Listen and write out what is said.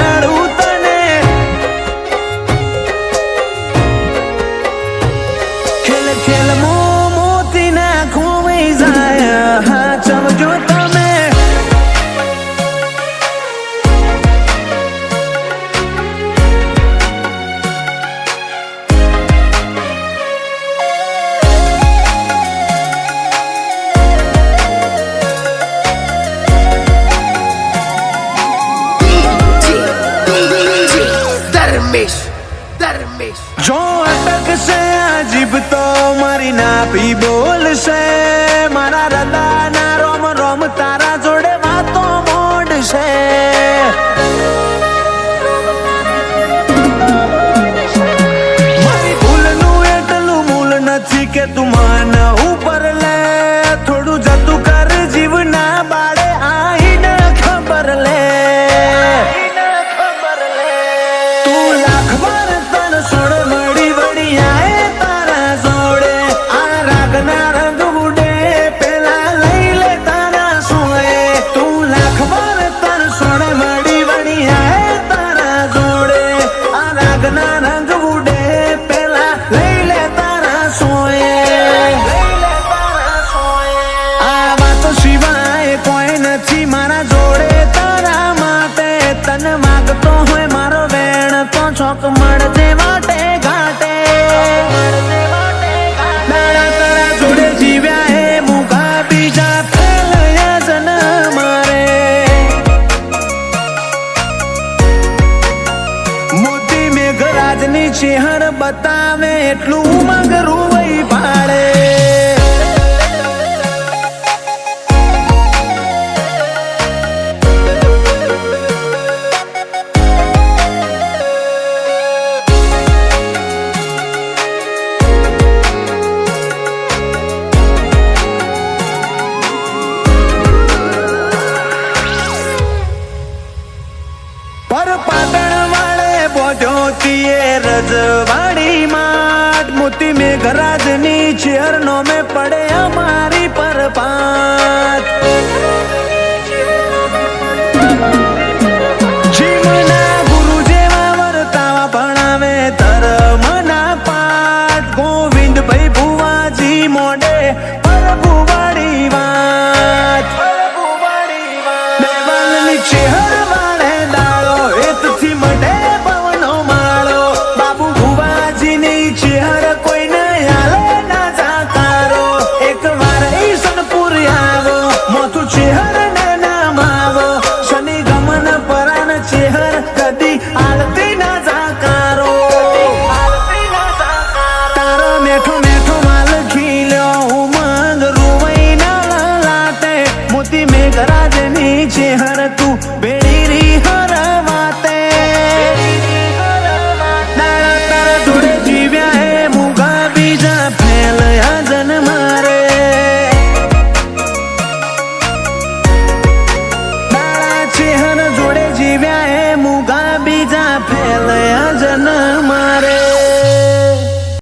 અડું તને ખેલ ખેલ મોતી ના ખોવાઈ જાય હા સમજો તમે જો અટકશે આ જીભ તો મારી નાભી બોલશે મારા હૃદયના રોમ રોમ તારા જોડે વાતો મોડશે મારી ભૂલનું એટલું મૂલ નથી કે તું માન ઉપર લે થોડું જતું કર જીવના બાળે આઈને ખબર લે તું લાખ વાર તન સોડ મળી વળી આએ તારા જોડે આ રાગના રંગ ઉડે પેલા લઈ લે તારા સોએ તું લાખ વાર તન સોડ મળી વળી આએ તારા જોડે આ રાગના રંગ ઉડે પેલા લઈ લે તારા સોએ આ વાતો સિવાય કોઈ નથી મારા જોડે તારા માટે તને માગતો હોય મારો વેણ તો ચોક મળજે વાટે ઘાટે દાડા તારા જોડે જીવ્યા હે મુખા બીજા ફેલયા જન મારે મોતી મેઘરાજની ચેહર બતાવે એટલું મગરું વહી પાડે પર પાટણ વાળે બોધ્યો તીએ રજવાડી માટ મોતી મેઘરાજની ચેર નો મેં પડે અમારી પર પાટ જીવના ગુરુ જેવા વર્તાવા ભણાવે ધર્મના પાઠ ગોવિંદ ભાઈ ભુવાજી મોડે પરભુવાડી વાત દેવાલની ચેહર વાળે દાળો હેતથી મઢે પવનો માળો બાબુ ભુવાજીની ચેહર કોઈને હાલે ના જાકારો એક વાર ઈસનપુર આવો મોથું ચેહર ને નામ આવો શનિ ગમન પરાન ચેહર કદી આલતી ના જાકારો તારો મેઠો મેઠો માલ ખીલ્યો ઉમંગ રૂવઈ ના લાટે મોતી મેઘરાજની ચેહર તું